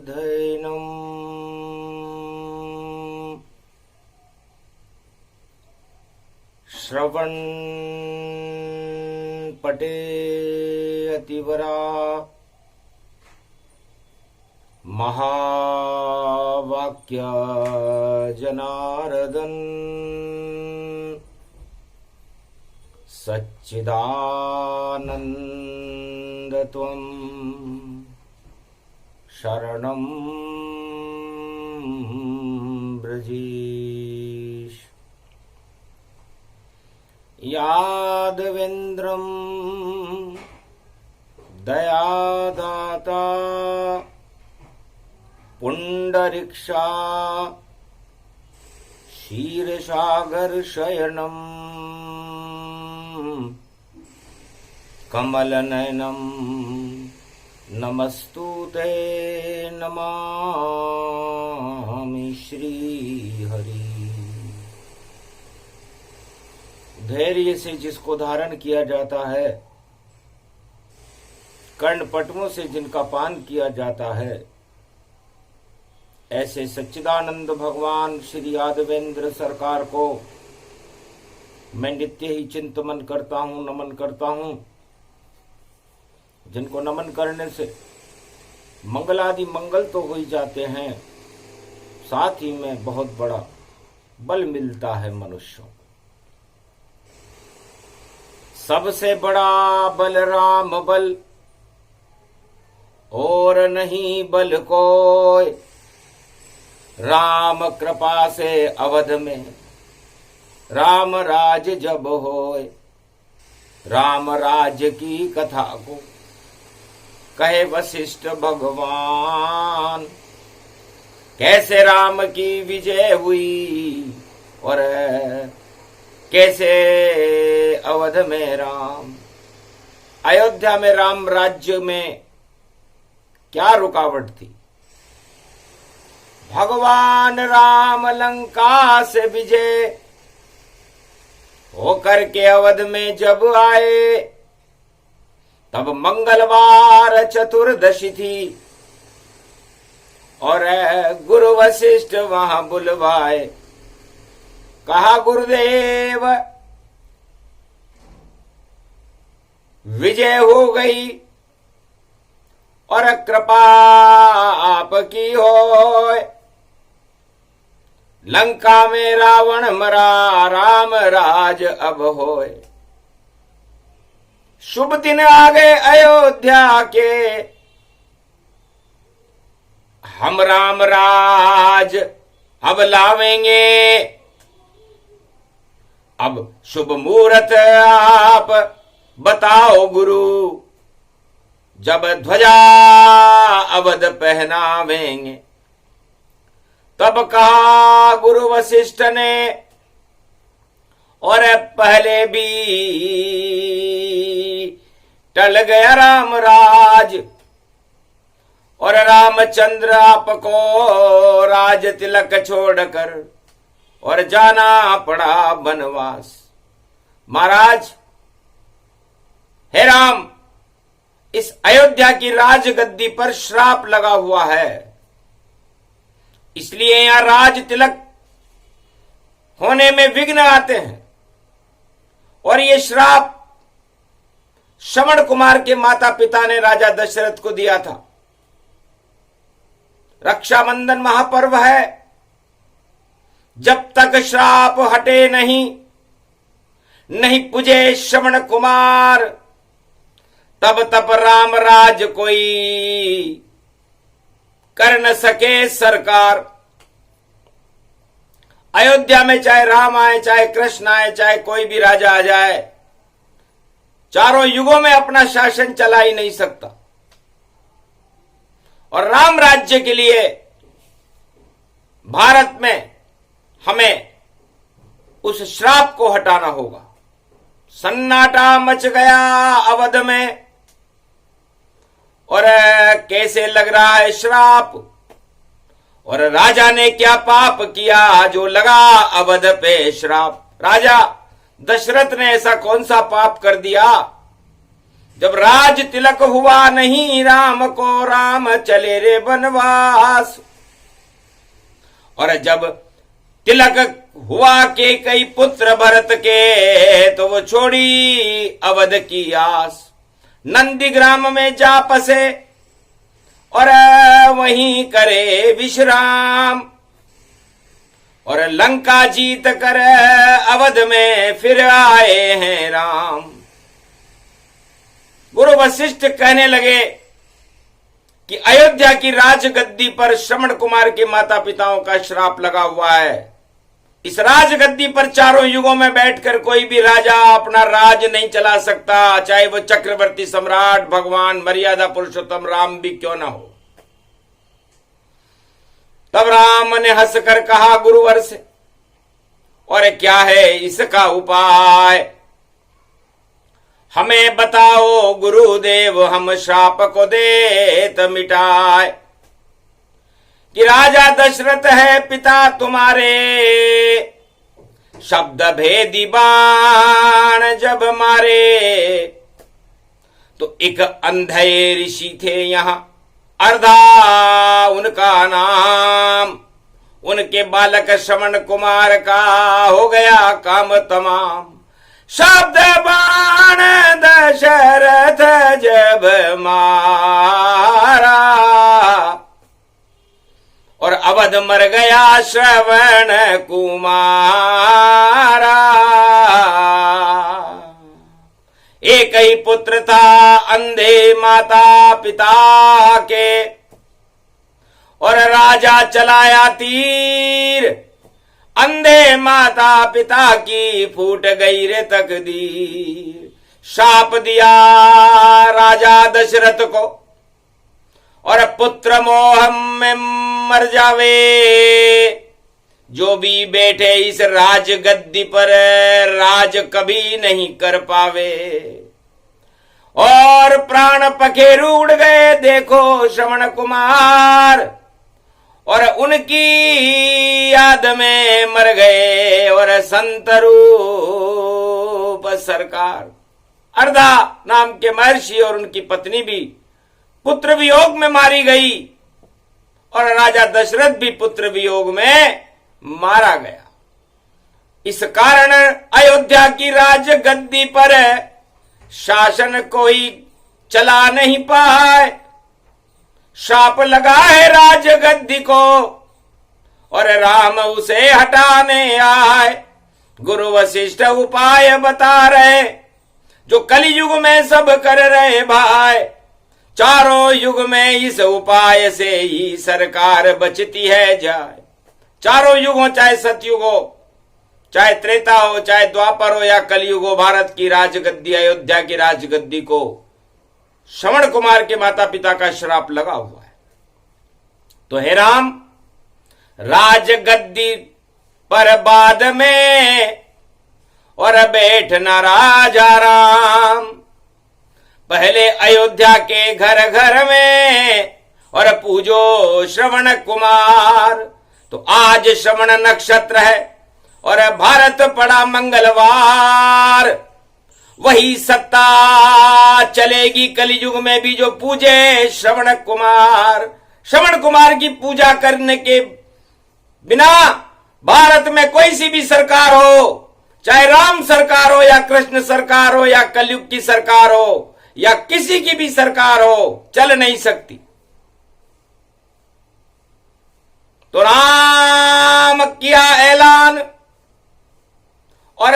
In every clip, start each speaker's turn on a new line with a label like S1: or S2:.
S1: धैनम् श्रवण पटे अतिवरा महावाक्य जनार्दन सच्चिदानंद त्वं शरणं ब्रजीश। यादवेन्द्रं दयादाता पुंडरीक्षा क्षीरसागर शयनम् कमलनयनं नमस्तुते नमामि श्रीहरि। धैर्य से जिसको धारण किया जाता है, कर्णपटुओं से जिनका पान किया जाता है, ऐसे सच्चिदानंद भगवान श्री यादवेंद्र सरकार को मैं नित्य ही चिंतन करता हूँ, नमन करता हूँ। जिनको नमन करने से मंगलादि मंगल तो हो ही जाते हैं, साथ ही में बहुत बड़ा बल मिलता है मनुष्यों को। सबसे बड़ा बल राम बल, और नहीं बल कोई। राम कृपा से अवध में राम राज जब होए। राम राज की कथा को कहे वशिष्ठ भगवान, कैसे राम की विजय हुई और कैसे अवध में राम। अयोध्या में राम राज्य में क्या रुकावट थी? भगवान राम लंका से विजय होकर के अवध में जब आए, तब मंगलवार चतुर्दशी थी और गुरु वशिष्ठ वहां बुलवाए। कहा गुरुदेव विजय हो गई और कृपा आपकी होए। लंका में रावण मरा, राम राज अब होए। शुभ दिन आ गए अयोध्या के, हम राम राज अब लावेंगे। अब शुभ मुहूर्त आप बताओ गुरु, जब ध्वजा अवध पहनावेंगे। तब कहा गुरु वशिष्ठ ने, और पहले भी टल गया राम राज, और रामचंद्र आपको राज तिलक छोड़कर और जाना पड़ा वनवास। महाराज, हे राम, इस अयोध्या की राजगद्दी पर श्राप लगा हुआ है, इसलिए यहां राज तिलक होने में विघ्न आते हैं। और ये श्राप श्रवण कुमार के माता पिता ने राजा दशरथ को दिया था। रक्षाबंधन महापर्व है, जब तक श्राप हटे नहीं पूजे श्रवण कुमार, तब तक राम राज कोई कर न सके सरकार। अयोध्या में चाहे राम आए, चाहे कृष्ण आए, चाहे कोई भी राजा आ जाए, चारों युगों में अपना शासन चला ही नहीं सकता। और राम राज्य के लिए भारत में हमें उस श्राप को हटाना होगा। सन्नाटा मच गया अवध में, और कैसे लग रहा है श्राप, और राजा ने क्या पाप किया जो लगा अवध पे श्राप। राजा दशरथ ने ऐसा कौन सा पाप कर दिया जब राज तिलक हुआ नहीं राम को, राम चले रे वनवास। और जब तिलक हुआ के कई पुत्र भरत के, तो वो छोड़ी अवध की आस। नंदीग्राम में जा बसे और वहीं करे विश्राम। और लंका जीत कर अवध में फिर आए हैं राम। गुरु वशिष्ठ कहने लगे कि अयोध्या की राजगद्दी पर श्रवण कुमार के माता पिताओं का श्राप लगा हुआ है। इस राजगद्दी पर चारों युगों में बैठकर कोई भी राजा अपना राज नहीं चला सकता, चाहे वो चक्रवर्ती सम्राट भगवान मर्यादा पुरुषोत्तम राम भी क्यों ना हो। तब राम ने हंसकर कहा गुरुवर से, और क्या है इसका उपाय, हमें बताओ गुरुदेव, हम श्राप को देत मिटाए। कि राजा दशरथ है पिता तुम्हारे, शब्द भेदी बाण जब मारे। तो एक अंधे ऋषि थे यहां, अर्धा उनका नाम। उनके बालक श्रवण कुमार का हो गया काम तमाम। शब्द बाण दशरथ जब मारा, और अवध मर गया श्रवण कुमारा। एक ही पुत्र था अंधे माता पिता के, और राजा चलाया तीर। अंधे माता पिता की फूट गई रे तकदीर। शाप दिया राजा दशरथ को, और पुत्र मोह में मर जावे। जो भी बैठे इस राजगद्दी पर राज कभी नहीं कर पावे। और प्राण पखेरु उड़ गए देखो श्रवण कुमार, और उनकी याद में मर गए और संत रूप सरकार। अर्धा नाम के महर्षि और उनकी पत्नी भी पुत्र वियोग में मारी गई, और राजा दशरथ भी पुत्र वियोग में मारा गया। इस कारण अयोध्या की राजगद्दी पर शासन कोई चला नहीं पाए। शाप लगा है राजगद्दी को, और राम उसे हटाने आए। गुरु वशिष्ठ उपाय बता रहे, जो कलयुग में सब कर रहे भाई। चारों युग में इस उपाय से ही सरकार बचती है जाए। चारों युग हो, चाहे सतयुग हो, चाहे त्रेता हो, चाहे द्वापर हो या कलयुग हो, भारत की राजगद्दी, अयोध्या की राजगद्दी को श्रवण कुमार के माता पिता का श्राप लगा हुआ है। तो हे राम, राजगद्दी पर बाद में और बैठना राजा राम। पहले अयोध्या के घर घर में और पूजो श्रवण कुमार। तो आज श्रवण नक्षत्र है और भारत पड़ा मंगलवार। वही सत्ता चलेगी कलयुग में भी, जो पूजे श्रवण कुमार। श्रवण कुमार की पूजा करने के बिना भारत में कोई सी भी सरकार हो, चाहे राम सरकार हो या कृष्ण सरकार हो या कलयुग की सरकार हो या किसी की भी सरकार हो, चल नहीं सकती। तो राम किया ऐलान और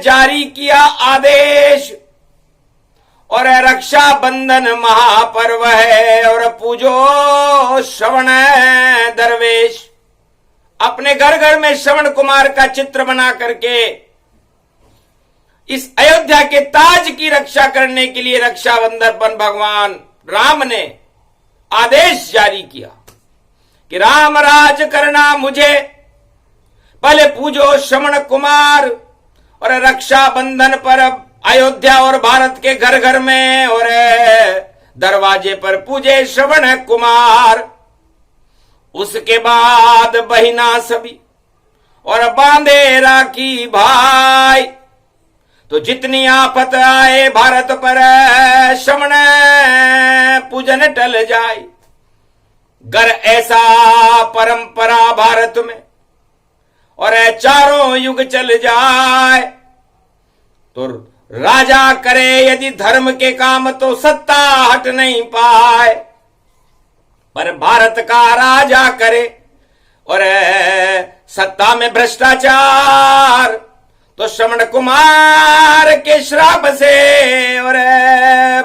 S1: जारी किया आदेश, और रक्षा बंधन महापर्व है और पूजो श्रवण दरवेश। अपने घर घर में श्रवण कुमार का चित्र बना करके इस अयोध्या के ताज की रक्षा करने के लिए रक्षाबंधन पर भगवान राम ने आदेश जारी किया कि राम राज करना मुझे, पहले पूजो श्रवण कुमार। और रक्षाबंधन पर अयोध्या और भारत के घर घर में और दरवाजे पर पूजे श्रवण कुमार। उसके बाद बहिना सभी और बांधे राखी भाई। तो जितनी आफत आए भारत पर श्रवण पूजन टल जाए। गर ऐसा परंपरा भारत में और चारों युग चल जाए, तो राजा करे यदि धर्म के काम तो सत्ता हट नहीं पाए। पर भारत का राजा करे और सत्ता में भ्रष्टाचार, तो श्रवण कुमार के श्राप से और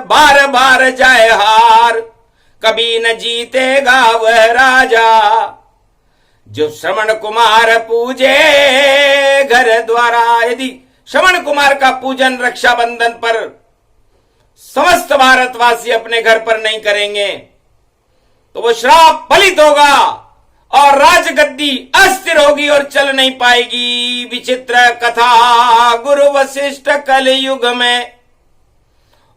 S1: बार बार जाए हार। कभी न जीतेगा वह राजा जो श्रवण कुमार पूजे घर द्वारा। यदि श्रवण कुमार का पूजन रक्षाबंधन पर समस्त भारतवासी अपने घर पर नहीं करेंगे तो वो श्राप फलित होगा और राजगद्दी अस्थिर होगी और चल नहीं पाएगी। विचित्र कथा गुरु वशिष्ठ कलयुग में।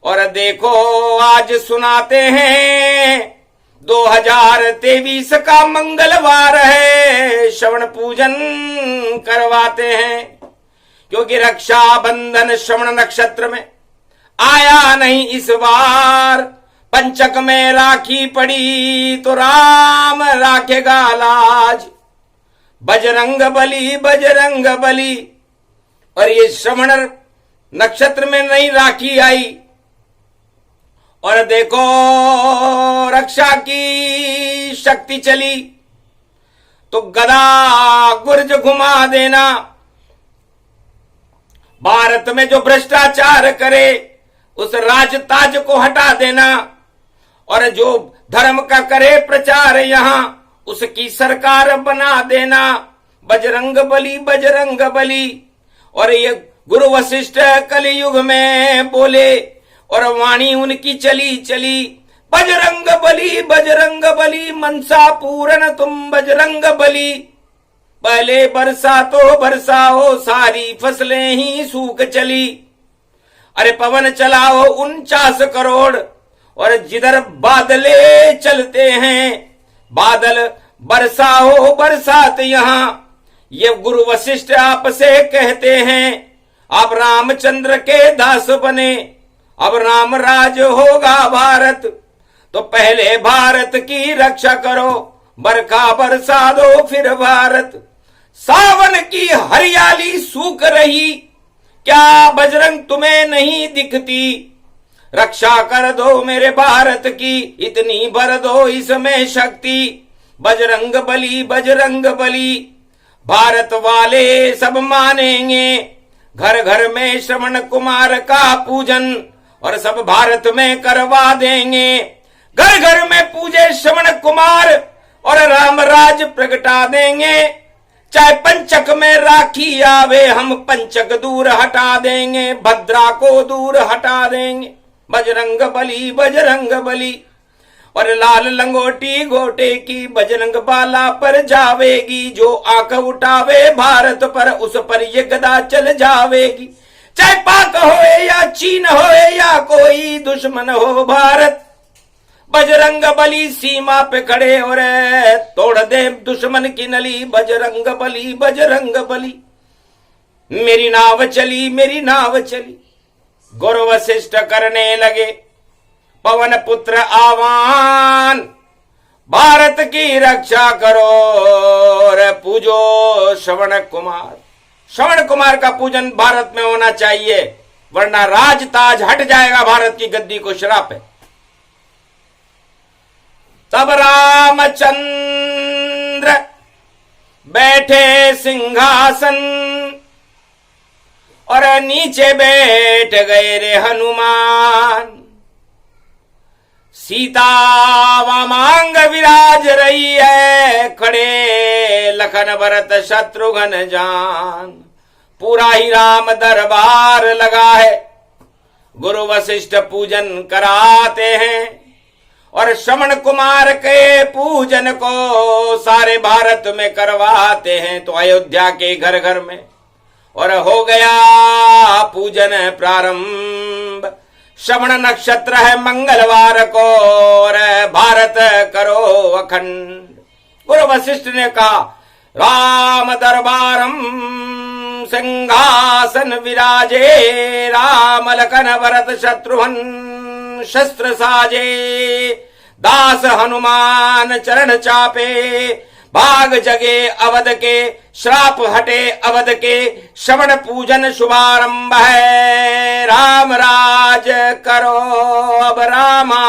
S1: और देखो आज सुनाते हैं 2023 का मंगलवार है, श्रवण पूजन करवाते हैं। क्योंकि रक्षाबंधन श्रवण नक्षत्र में आया नहीं इस बार। पंचक में राखी पड़ी तो राम राखेगा लाज। बजरंग बली बजरंग बली। और ये श्रवण नक्षत्र में नहीं राखी आई। और देखो रक्षा की शक्ति चली तो गदा गुर्ज घुमा देना। भारत में जो भ्रष्टाचार करे उस राजताज को हटा देना। और जो धर्म का करे प्रचार यहां उसकी सरकार बना देना। बजरंग बली बजरंग बली। और ये गुरु वशिष्ठ कलयुग में बोले और वाणी उनकी चली चली। बजरंग बली मनसा पूर्ण तुम बजरंग बली। पहले बरसा तो बरसाओ सारी फसलें ही सूख चली। अरे पवन चलाओ 49 करोड़ और जिधर बादले चलते हैं बादल बरसाओ बरसात यहां। ये गुरु वशिष्ठ आपसे कहते हैं आप रामचंद्र के दास बने, अब राम राज होगा भारत। तो पहले भारत की रक्षा करो, बरखा बरसा दो फिर भारत। सावन की हरियाली सूख रही, क्या बजरंग तुम्हें नहीं दिखती? रक्षा कर दो मेरे भारत की, इतनी भर दो इसमें शक्ति। बजरंग बली भारत वाले सब मानेंगे। घर घर में श्रवण कुमार का पूजन और सब भारत में करवा देंगे। घर घर में पूजे श्रवण कुमार और राम राज प्रगटा देंगे। चाहे पंचक में राखी आवे हम पंचक दूर हटा देंगे, भद्रा को दूर हटा देंगे। बजरंग बली। और लाल लंगोटी गोटे की बजरंग बाला पर जावेगी। जो आंख उठावे भारत पर उस पर ये गदा चल जावेगी। चाहे पाक होए या चीन होए या कोई दुश्मन हो भारत। बजरंग बली सीमा पे खड़े और तोड़ दे दुश्मन की नली। बजरंग बली। मेरी नाव चली। गुरु वशिष्ठ करने लगे पवन पुत्र आह्वान। भारत की रक्षा करो और पूजो श्रवण कुमार। श्रवण कुमार का पूजन भारत में होना चाहिए, वरना राज ताज हट जाएगा, भारत की गद्दी को श्राप है। तब रामचंद्र बैठे सिंहासन और नीचे बैठ गए रे हनुमान। सीता वामांग विराज रही है, खड़े लखन भरत शत्रुघ्न जान। पूरा ही राम दरबार लगा है। गुरु वशिष्ठ पूजन कराते हैं और श्रवण कुमार के पूजन को सारे भारत में करवाते हैं। तो अयोध्या के घर घर में और हो गया पूजन प्रारंभ। श्रवण नक्षत्र है मंगलवार को और भारत करो अखंड। गुरु वशिष्ठ ने कहा राम दरबारम सिंहासन विराजे, राम लखन भरत शत्रुघ्न शस्त्र साजे, दास हनुमान चरण चापे, भाग जगे अवध के, श्राप हटे अवध के, श्रवण पूजन शुभारंभ है, राम राज करो अब रामा।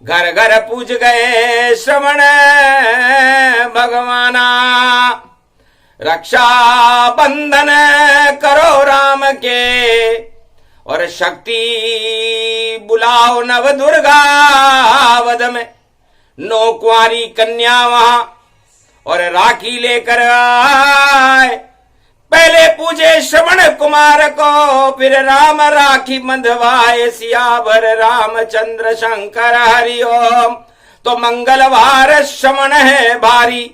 S1: घर घर पूज गए श्रवण भगवाना, रक्षा बंधन करो राम के, और शक्ति बुलाओ नव दुर्गा वध में, नौ कुंवारी कन्या वहां और राखी लेकर आए, पहले पूजे श्रवण कुमार को, फिर राम राखी बंधवाए, सियावर रामचंद्र शंकर हरिओम। तो मंगलवार श्रवण है भारी,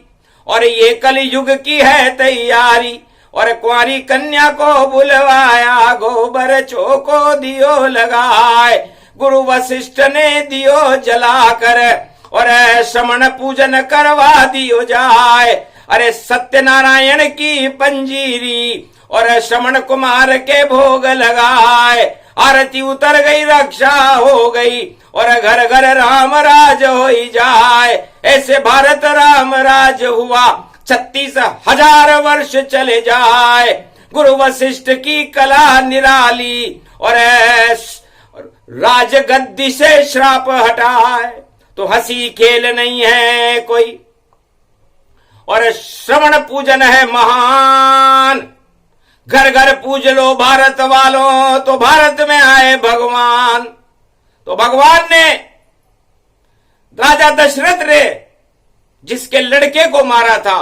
S1: और ये कल युग की है तैयारी, और कुंवारी कन्या को बुलवाया, गोबर चौको दियो लगाए, गुरु वशिष्ठ ने दियो जलाकर, और श्रवण पूजन करवा दियो जाए। अरे सत्यनारायण की पंजीरी और श्रवण कुमार के भोग लगाए, आरती उतर गई रक्षा हो गई, और घर घर राम राज हो जाए। ऐसे भारत राम राज हुआ, 36,000 वर्ष चले जाए, गुरु वशिष्ठ की कला निराली, और राजगद्दी से श्राप हटाए। तो हंसी खेल नहीं है कोई, और श्रवण पूजन है महान। घर घर पूज लो भारत वालों, तो भारत में आए भगवान। तो भगवान ने राजा दशरथ ने जिसके लड़के को मारा था,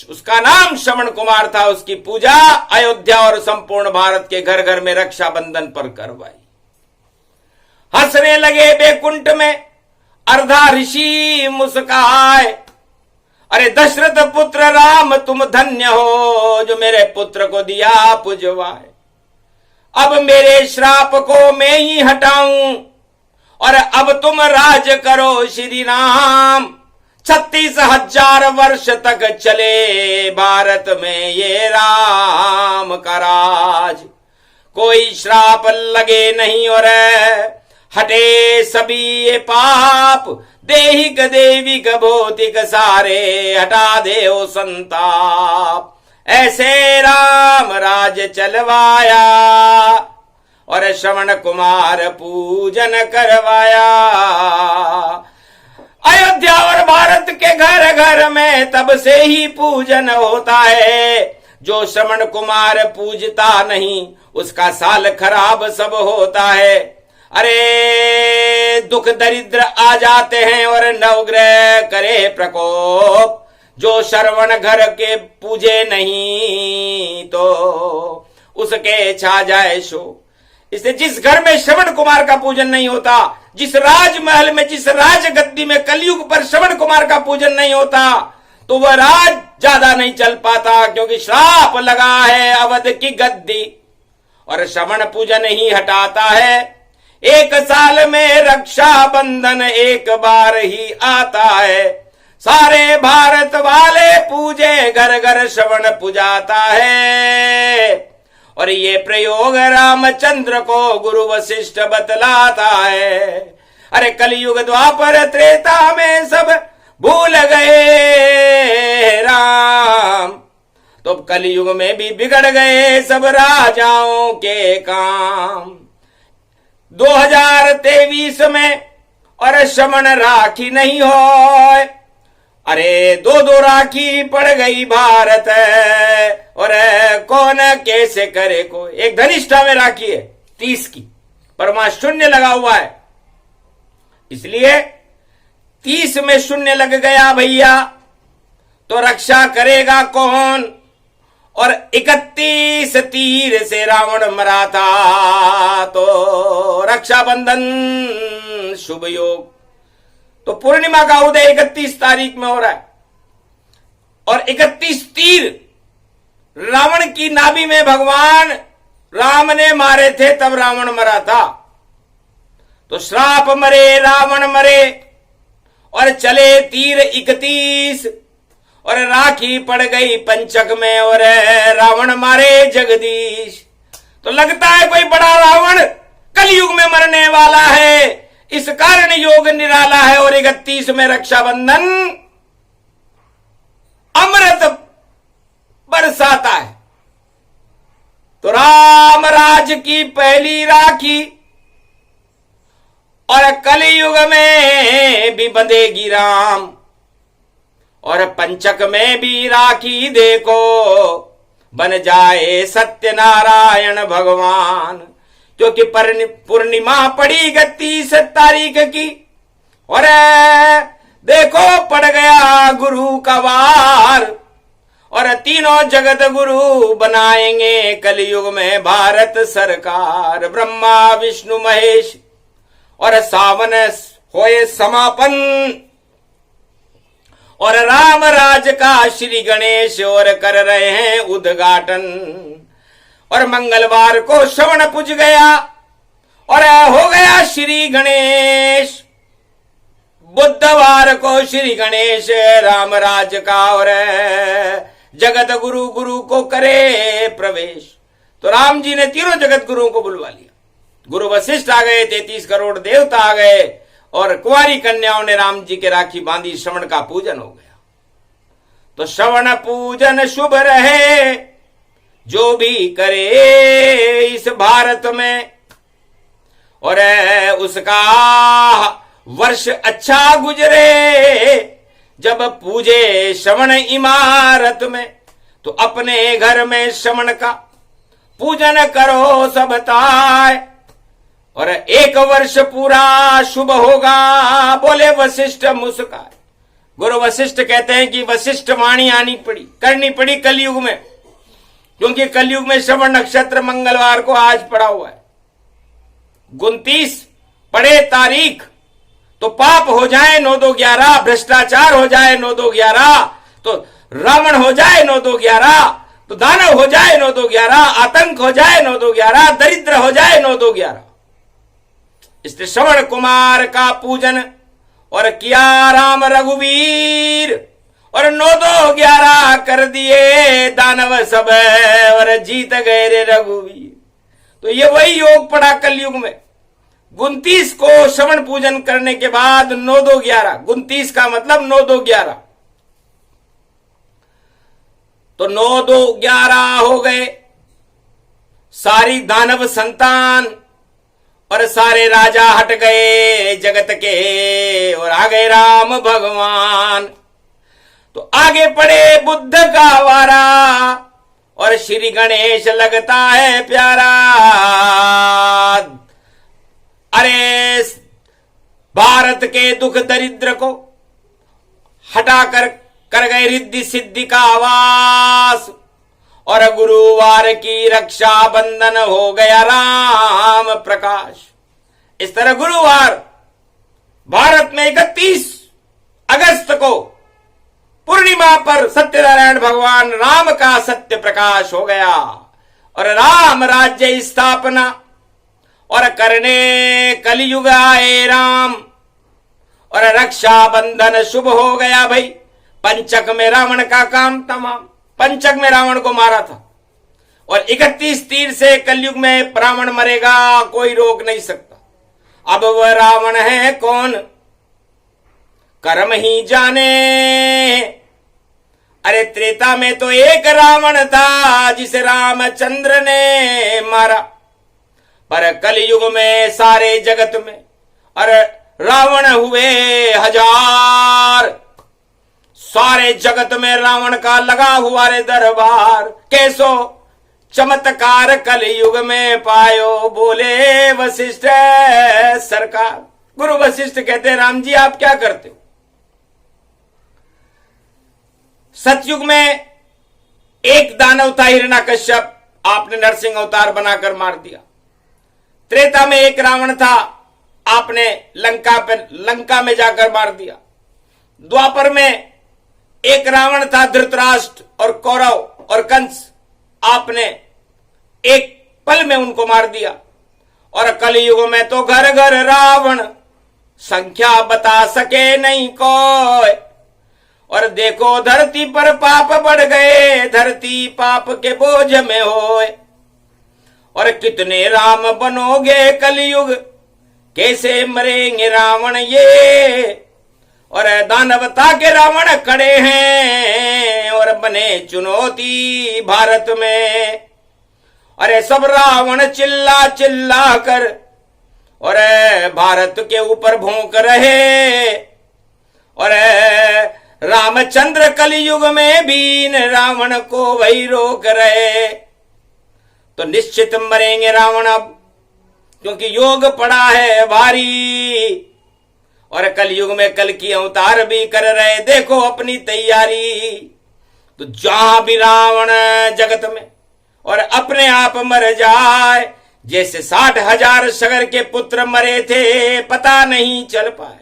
S1: उसका नाम श्रवण कुमार था, उसकी पूजा अयोध्या और संपूर्ण भारत के घर घर में रक्षाबंधन पर करवाई। हंसने लगे बैकुंठ में अर्धा ऋषि मुस्काए, अरे दशरथ पुत्र राम तुम धन्य हो, जो मेरे पुत्र को दिया पुजवाए। अब मेरे श्राप को मैं ही हटाऊं, और अब तुम राज करो श्री राम। 36,000 वर्ष तक चले भारत में ये राम का राज, कोई श्राप लगे नहीं और हटे सभी ये पाप, देहिक देविक भौतिक सारे हटा दे ओ संताप। ऐसे राम राज चलवाया, और श्रवण कुमार पूजन करवाया। अयोध्या और भारत के घर घर में तब से ही पूजन होता है। जो श्रवण कुमार पूजता नहीं, उसका साल खराब सब होता है। अरे दुख दरिद्र आ जाते हैं और नवग्रह करे प्रकोप। जो श्रवण घर के पूजे नहीं, तो उसके छा जाए शोक। इसलिए जिस घर में श्रवण कुमार का पूजन नहीं होता, जिस राजमहल में, जिस राजगद्दी में कलयुग पर श्रवण कुमार का पूजन नहीं होता, तो वह राज ज्यादा नहीं चल पाता, क्योंकि श्राप लगा है अवध की गद्दी। और श्रवण पूजन ही हटाता है। एक साल में रक्षा बंधन एक बार ही आता है। सारे भारत वाले पूजे, घर घर श्रवण पूजाता है। और ये प्रयोग रामचंद्र को गुरु वशिष्ठ बतलाता है। अरे कलयुग द्वापर त्रेता में सब भूल गए राम, तो कलयुग में भी बिगड़ गए सब राजाओं के काम। 2023 में और श्रवण राखी नहीं हो, अरे दो राखी पड़ गई भारत, और कौन कैसे करे को। एक धनिष्ठा में राखी है 30 की, पर वहां शून्य लगा हुआ है, इसलिए 30 में शून्य लग गया भैया, तो रक्षा करेगा कौन। और 31 तीर से रावण मरा था, तो रक्षाबंधन शुभ योग। तो पूर्णिमा का उदय 31 तारीख में हो रहा है, और 31 तीर रावण की नाभि में भगवान राम ने मारे थे, तब रावण मरा था। तो श्राप मरे, रावण मरे, और चले तीर 31, और राखी पड़ गई पंचक में और रावण मारे जगदीश। तो लगता है कोई बड़ा रावण कलयुग में मरने वाला है, इस कारण योग निराला है। और 31 में रक्षाबंधन अमृत बरसाता है। तो राम राज की पहली राखी और कलयुग में भी बंधेगी राम, और पंचक में भी राखी देखो बन जाए सत्यनारायण भगवान। क्योंकि पूर्णिमा पड़ी 31 तारीख की और देखो पड़ गया गुरु का वार, और तीनों जगत गुरु बनाएंगे कलयुग में भारत सरकार। ब्रह्मा विष्णु महेश और सावन होए समापन, और राम राज का श्री गणेश और कर रहे हैं उद्घाटन। और मंगलवार को श्रवण पूज गया और हो गया श्री गणेश। बुधवार को श्री गणेश राम राज का और जगत गुरु गुरु को करे प्रवेश। तो राम जी ने तीनों जगत गुरुओं को बुलवा लिया। गुरु वशिष्ठ आ गए, 33 करोड़ देवता आ गए, और कुंवारी कन्याओं ने राम जी के राखी बांधी। श्रवण का पूजन हो गया। तो श्रवण पूजन शुभ रहे जो भी करे इस भारत में, और उसका वर्ष अच्छा गुजरे। जब पूजे श्रवण इमारत में, तो अपने घर में श्रवण का पूजन करो सब ताय, और 1 वर्ष पूरा शुभ होगा। बोले वशिष्ठ मुस्काए। गुरु वशिष्ठ कहते हैं कि वशिष्ठ वाणी करनी पड़ी कलयुग में, क्योंकि कलयुग में श्रवण नक्षत्र मंगलवार को आज पड़ा हुआ है। 29 पड़े तारीख तो पाप हो जाए 9-2-11, भ्रष्टाचार हो जाए 9-2-11, तो रावण हो जाए 9-2-11, तो दानव हो जाए 9-2-11, आतंक हो जाए 9-2-11, दरिद्र हो जाए 9-2-11। इसलिए श्रवण कुमार का पूजन और किया राम रघुवीर, और 9-2-11 कर दिए दानव सब, और जीत गए रे रघुवीर। तो ये वही योग पड़ा कलयुग में। 29 को श्रवण पूजन करने के बाद 9-2-11, 29 का मतलब 9-2-11, तो 9-2-11 हो गए। सारी दानव संतान और सारे राजा हट गए जगत के, और आ गए राम भगवान। तो आगे पड़े बुद्ध का वारा, और श्री गणेश लगता है प्यारा। अरे भारत के दुख दरिद्र को हटाकर कर गए रिद्धि सिद्धि का आवास, और गुरुवार की रक्षा बंधन हो गया राम प्रकाश। इस तरह गुरुवार भारत में 31 अगस्त को पूर्णिमा पर सत्यनारायण भगवान राम का सत्य प्रकाश हो गया, और राम राज्य स्थापना और करने कलयुग आए राम, और रक्षा बंधन शुभ हो गया भाई। पंचक में रावण का काम तमाम। पंचक में रावण को मारा था, और 31 तीर से कलयुग में रावण मरेगा, कोई रोक नहीं सकता। अब वह रावण है कौन, कर्म ही जाने। अरे त्रेता में तो एक रावण था जिसे रामचंद्र ने मारा, पर कलयुग में सारे जगत में अरे रावण हुए 1000। सारे जगत में रावण का लगा हुआ रे दरबार, कैसो चमत्कार कलयुग में पायो, बोले वशिष्ठ सरकार। गुरु वशिष्ठ कहते हैं राम जी आप क्या करते हो। सतयुग में एक दानव था हिरण्यकश्यप, आपने नरसिंह अवतार बनाकर मार दिया। त्रेता में एक रावण था, आपने लंका में जाकर मार दिया। द्वापर में एक रावण था धृतराष्ट्र और कौरव और कंस, आपने एक पल में उनको मार दिया। और कलयुग में तो घर घर रावण, संख्या बता सके नहीं कोई। और देखो धरती पर पाप बढ़ गए, धरती पाप के बोझ में होए। और कितने राम बनोगे कलयुग, कैसे मरेंगे रावण ये। और दानवता के रावण खड़े हैं और बने चुनौती भारत में। अरे सब रावण चिल्ला चिल्ला कर और भारत के ऊपर भौंक रहे। और रामचंद्र कलयुग में भी इन रावण को वही रोक रहे। तो निश्चित मरेंगे रावण अब, क्योंकि योग पड़ा है भारी। और कलयुग में कल की अवतार भी कर रहे, देखो अपनी तैयारी। तो जहां भी रावण जगत में और अपने आप मर जाए, जैसे 60,000 सगर के पुत्र मरे थे, पता नहीं चल पाए।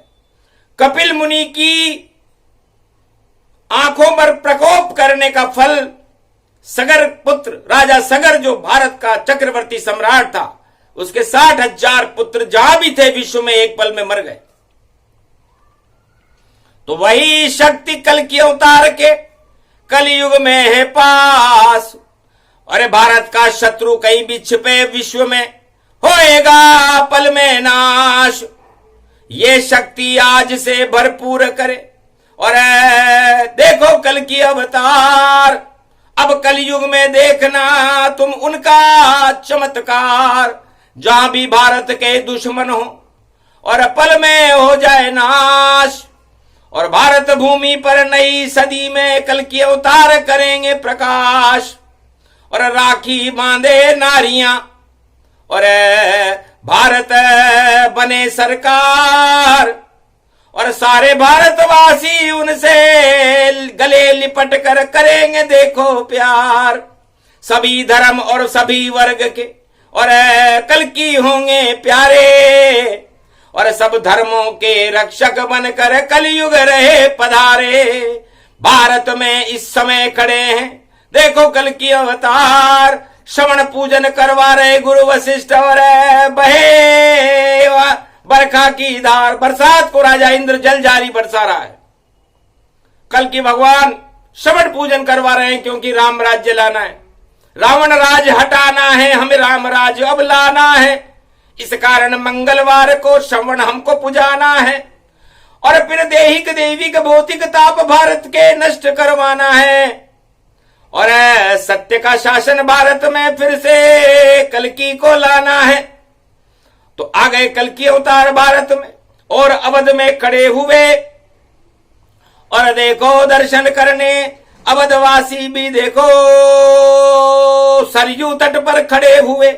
S1: कपिल मुनि की आंखों पर प्रकोप करने का फल सगर पुत्र, राजा सगर जो भारत का चक्रवर्ती सम्राट था, उसके 60,000 पुत्र जहां भी थे विश्व में एक पल में मर गए। तो वही शक्ति कल की अवतार के कलयुग में है पास। अरे भारत का शत्रु कहीं भी छिपे विश्व में, होएगा पल में नाश। ये शक्ति आज से भरपूर करे। और देखो कल की अवतार, अब कलयुग में देखना तुम उनका चमत्कार। जहां भी भारत के दुश्मन हो और पल में हो जाए नाश। और भारत भूमि पर नई सदी में कल की अवतार करेंगे प्रकाश। और राखी बांधे नारियां और भारत बने सरकार। और सारे भारतवासी उनसे गले लिपट कर करेंगे देखो प्यार। सभी धर्म और सभी वर्ग के और कल की होंगे प्यारे। और सब धर्मों के रक्षक बनकर कलयुग रहे पधारे। भारत में इस समय खड़े हैं देखो कल की अवतार। श्रवण पूजन करवा रहे गुरु वशिष्ठ और बहे बरखा की धार। बरसात को राजा इंद्र जल जारी बरसा रहा है। कल की भगवान श्रवण पूजन करवा रहे हैं, क्योंकि राम राज्य लाना है, रावण राज हटाना है, हमें राम राज अब लाना है। इस कारण मंगलवार को श्रवण हमको पुजाना है। और फिर देहिक देविक भौतिक ताप भारत के नष्ट करवाना है। और सत्य का शासन भारत में फिर से कल्कि को लाना है। तो आ गए कल्कि अवतार भारत में और अवध में खड़े हुए। और देखो दर्शन करने अवधवासी भी देखो सरयू तट पर खड़े हुए।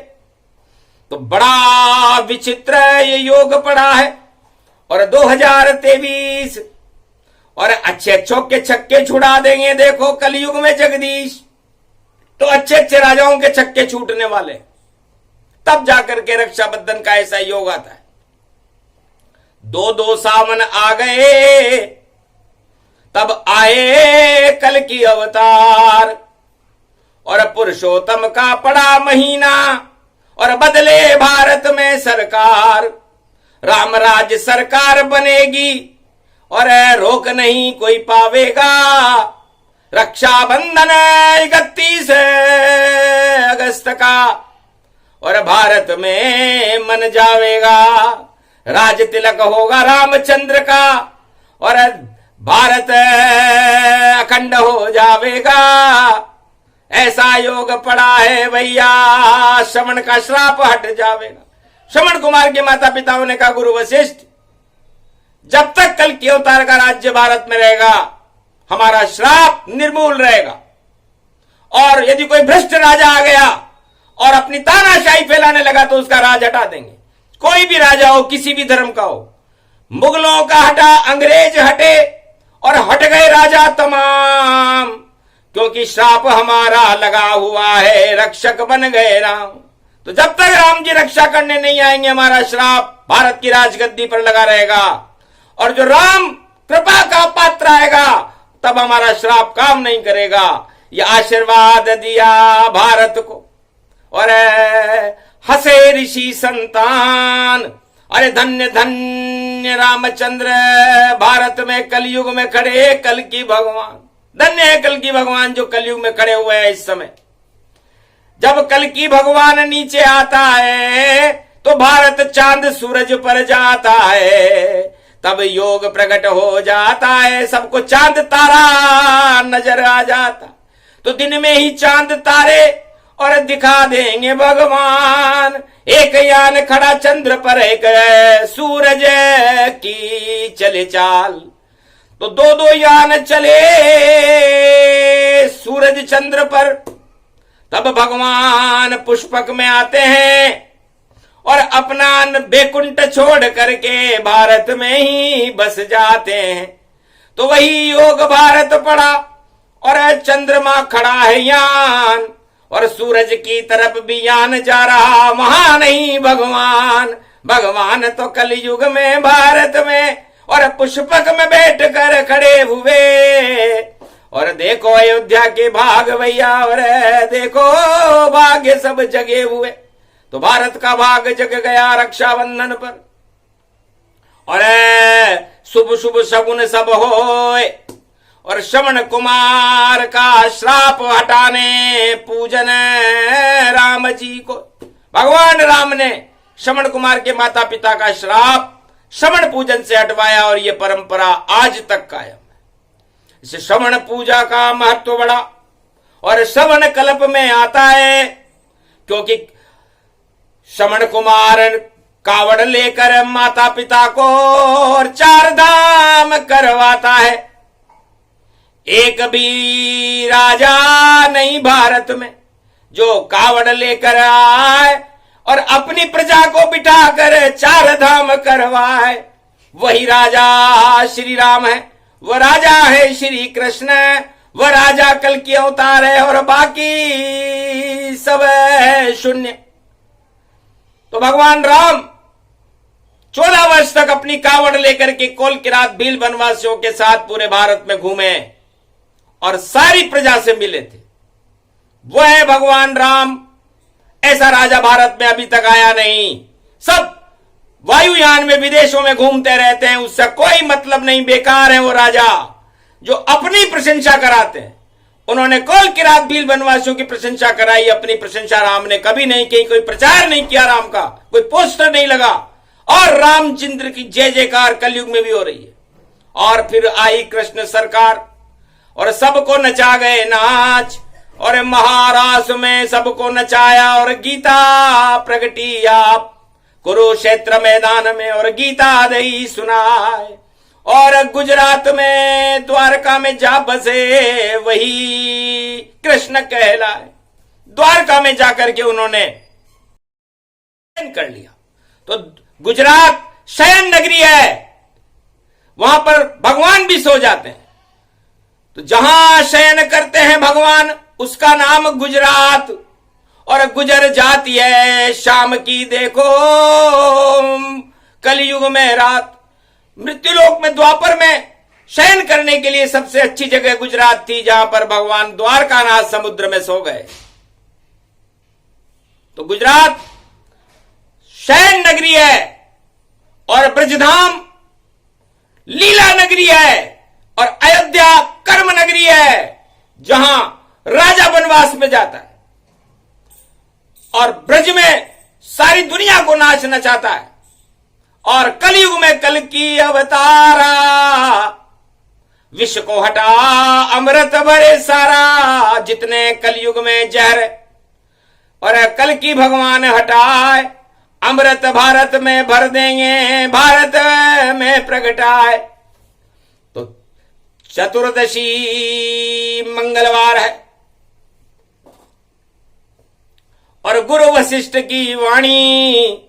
S1: तो बड़ा विचित्र ये योग पड़ा है। और 2023 और अच्छे अच्छों के छक्के छुड़ा देंगे देखो कलयुग में जगदीश। तो अच्छे अच्छे राजाओं के छक्के छूटने वाले, तब जाकर के रक्षाबंधन का ऐसा योग आता है। दो सावन आ गए, तब आए कल की अवतार। और पुरुषोत्तम का पड़ा महीना और बदले भारत में सरकार। रामराज सरकार बनेगी और रोक नहीं कोई पावेगा। रक्षाबंधन 31 अगस्त का और भारत में मन जावेगा। राज तिलक होगा रामचंद्र का और भारत अखंड हो जावेगा। ऐसा योग पड़ा है भैया, श्रवण का श्राप हट जावेगा। श्रवण कुमार के माता पिताओं ने कहा गुरु वशिष्ठ, जब तक कल की अवतार का राज्य भारत में रहेगा हमारा श्राप निर्मूल रहेगा। और यदि कोई भ्रष्ट राजा आ गया और अपनी तानाशाही फैलाने लगा तो उसका राज हटा देंगे। कोई भी राजा हो, किसी भी धर्म का हो। मुगलों का हटा, अंग्रेज हटे और हट गए राजा तमाम, क्योंकि श्राप हमारा लगा हुआ है, रक्षक बन गए राम। तो जब तक राम जी रक्षा करने नहीं आएंगे हमारा श्राप भारत की राजगद्दी पर लगा रहेगा। और जो राम कृपा का पात्र आएगा तब हमारा श्राप काम नहीं करेगा। ये आशीर्वाद दिया भारत को। और हंसे ऋषि संतान, अरे धन्य धन्य रामचंद्र, भारत में कलयुग में खड़े कल की भगवान। धन्य है कल की भगवान जो कलयुग में खड़े हुए हैं। इस समय जब कल की भगवान नीचे आता है तो भारत चांद सूरज पर जाता है, तब योग प्रकट हो जाता है, सबको चांद तारा नजर आ जाता। तो दिन में ही चांद तारे और दिखा देंगे भगवान। एक यान खड़ा चंद्र पर, एक सूरज की चले चाल। तो दो दो यान चले सूरज चंद्र पर, तब भगवान पुष्पक में आते हैं और अपना बैकुंठ छोड़ करके भारत में ही बस जाते हैं। तो वही योग भारत पड़ा और चंद्रमा खड़ा है यान, और सूरज की तरफ भी यान जा रहा। वहां नहीं भगवान, भगवान तो कलयुग में भारत में और पुष्पक में बैठ कर खड़े हुए। और देखो अयोध्या के भाग भैया, और देखो भाग्य सब जगे हुए। तो भारत का भाग जग गया रक्षाबंधन पर, और शुभ शुभ शगुन सब होए, और श्रवण कुमार का श्राप हटाने पूजन राम जी को। भगवान राम ने श्रवण कुमार के माता पिता का श्राप श्रवण पूजन से हटवाया, और ये परंपरा आज तक कायम है। इस श्रवण पूजा का महत्व बड़ा, और श्रवण कल्प में आता है, क्योंकि श्रवण कुमार कावड़ लेकर माता पिता को और 4 धाम करवाता है। एक भी राजा नहीं भारत में जो कावड़ लेकर आए और अपनी प्रजा को बिठाकर 4 धाम करवाए। वही राजा श्री राम है, वह राजा है श्री कृष्ण, वह राजा कल की अवतार है, और बाकी सब है शून्य। तो भगवान राम 14 वर्ष तक अपनी कावड़ लेकर के कोल किरात भील वनवासियों के साथ पूरे भारत में घूमे और सारी प्रजा से मिले थे। वो है भगवान राम। ऐसा राजा भारत में अभी तक आया नहीं। सब वायुयान में विदेशों में घूमते रहते हैं, उससे कोई मतलब नहीं, बेकार है वो राजा जो अपनी प्रशंसा कराते हैं। उन्होंने कोल किरात भील वनवासियों की प्रशंसा कराई, अपनी प्रशंसा राम ने कभी नहीं की। कोई प्रचार नहीं किया राम का, कोई पोस्टर नहीं लगा, और रामचंद्र की जय जयकार कलयुग में भी हो रही है। और फिर आई कृष्ण सरकार और सबको नचा गए नाच, और महाराष्ट्र में सबको नचाया और गीता प्रगटी आप कुरुक्षेत्र मैदान में, और गीता दई सुनाए। और गुजरात में द्वारका में जा बसे वही कृष्ण कहलाए। द्वारका में जाकर के उन्होंने कर लिया। तो गुजरात शयन नगरी है, वहां पर भगवान भी सो जाते हैं। तो जहां शयन करते हैं भगवान उसका नाम गुजरात। और गुजर जाती है शाम की देखो कलयुग में रात। मृत्युलोक में द्वापर में शयन करने के लिए सबसे अच्छी जगह गुजरात थी, जहां पर भगवान द्वारकानाथ समुद्र में सो गए। तो गुजरात शयन नगरी है और ब्रजधाम लीला नगरी है, और अयोध्या कर्म नगरी है जहां राजा वनवास में जाता है, और ब्रज में सारी दुनिया को नाच नचाता है। और कलयुग में कल की अवतारा, विष को हटा अमृत भरे सारा। जितने कलयुग में जहर और कल की भगवान हटाए, अमृत भारत में भर देंगे, भारत में प्रगटाए। तो चतुर्दशी मंगलवार है, और गुरु वशिष्ठ की वाणी,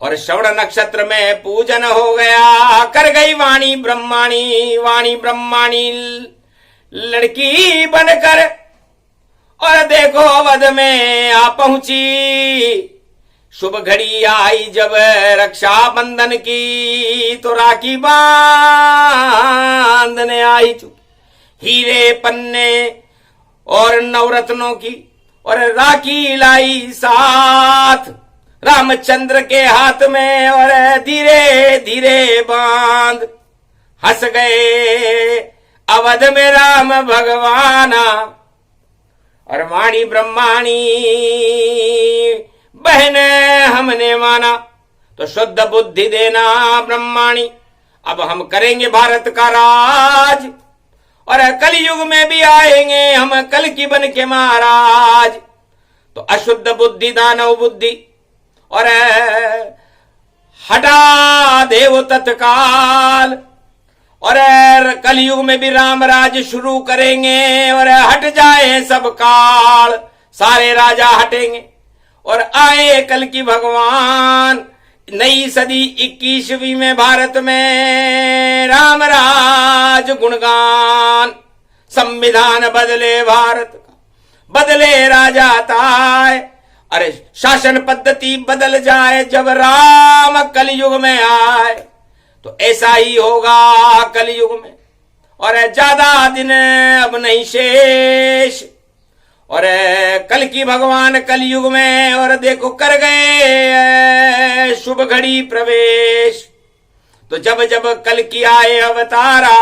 S1: और श्रवण नक्षत्र में पूजन हो गया। कर गई वाणी ब्रह्माणी, वाणी ब्रह्माणी लड़की बनकर, और देखो अवध में आ पहुंची। शुभ घड़ी आई जब रक्षाबंधन की, तो राखी बांधने आई चुप हीरे पन्ने और नवरत्नों की, और राखी लाई साथ। रामचंद्र के हाथ में और धीरे धीरे बांध। हंस गए अवध में राम भगवाना और वाणी ब्रह्माणी बहन हमने माना। तो शुद्ध बुद्धि देना ब्रह्माणी, अब हम करेंगे भारत का राज और कलयुग में भी आएंगे हम कल की बन के महाराज। तो अशुद्ध बुद्धि दानव बुद्धि और हटा देव तत्काल और कलयुग में भी राम राज शुरू करेंगे और हट जाए सब काल। सारे राजा हटेंगे और आए कल की भगवान। नई सदी 21वीं में भारत में राम राज गुणगान। संविधान बदले भारत का, बदले राजा ताय। अरे शासन पद्धति बदल जाए जब राम कलयुग में आए। तो ऐसा ही होगा कलयुग में और ज्यादा दिन अब नहीं शेष। और कल की भगवान कलयुग में और देखो कर गए शुभ घड़ी प्रवेश। तो जब जब कल की आए अवतारा,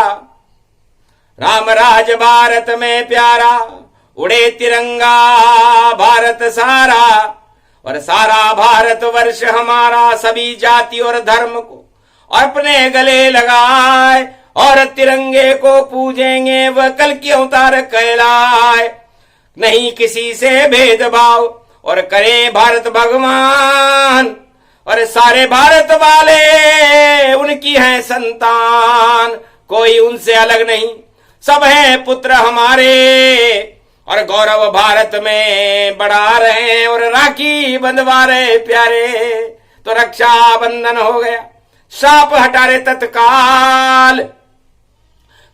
S1: राम राज भारत में प्यारा। उड़े तिरंगा भारत सारा और सारा भारत वर्ष हमारा। सभी जाति और धर्म को अपने गले लगाए और तिरंगे को पूजेंगे वह कल की अवतार कहलाए। नहीं किसी से भेदभाव और करें भारत भगवान और सारे भारत वाले उनकी हैं संतान। कोई उनसे अलग नहीं, सब हैं पुत्र हमारे और गौरव भारत में बढ़ा रहे और राखी बंधवा रहे प्यारे। तो रक्षा बंधन हो गया, श्राप हटा रहे तत्काल।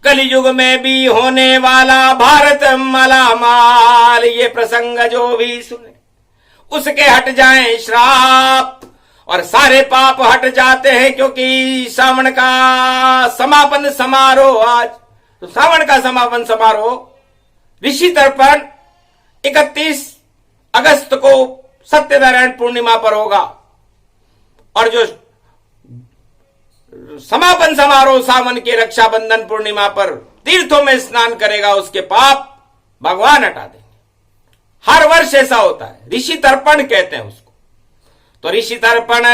S1: कलयुग में भी होने वाला भारत मालामाल। ये प्रसंग जो भी सुने उसके हट जाएं श्राप और सारे पाप हट जाते हैं, क्योंकि सावन का समापन समारोह आज। तो सावन का समापन समारोह ऋषि तर्पण 31 अगस्त को सत्यनारायण पूर्णिमा पर होगा और जो समापन समारोह सावन के रक्षाबंधन पूर्णिमा पर तीर्थों में स्नान करेगा उसके पाप भगवान हटा देंगे। हर वर्ष ऐसा होता है, ऋषि तर्पण कहते हैं उसको। तो ऋषि तर्पण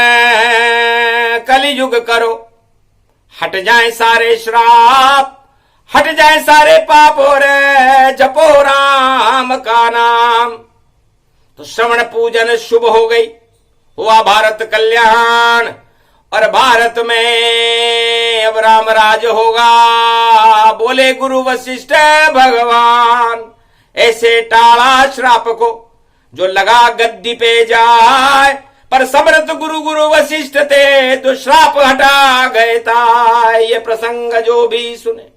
S1: कलयुग करो, हट जाए सारे श्राप, हट जाए सारे पाप और जपो राम का नाम। तो श्रवण पूजन शुभ हो गई, हुआ भारत कल्याण और भारत में अब राम राज होगा। बोले गुरु वशिष्ठ भगवान, ऐसे टाला श्राप को जो लगा गद्दी पे जाए। पर समर्थ गुरु गुरु वशिष्ठ थे तो श्राप हटा गए था। ये प्रसंग जो भी सुने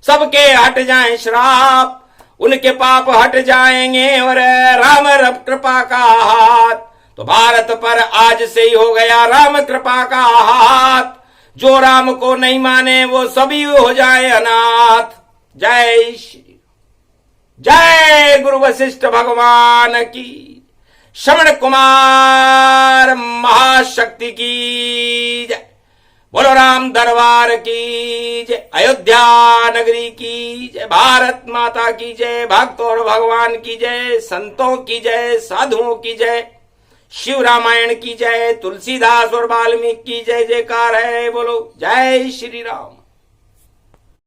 S1: सबके हट जाए श्राप, उनके पाप हट जाएंगे और राम कृपा का हाथ। तो भारत पर आज से ही हो गया राम कृपा का हाथ। जो राम को नहीं माने वो सभी हो जाए अनाथ। जय श्री, जय गुरु वशिष्ठ भगवान की, श्रवण कुमार महाशक्ति की जय। बोलो राम दरबार की जय, अयोध्या नगरी की जय, भारत माता की जय, भक्तों और भगवान की जय, संतों की जय, साधुओं की जय, शिव रामायण की जय, तुलसीदास और वाल्मीकि की जय जयकार है। बोलो जय श्री राम।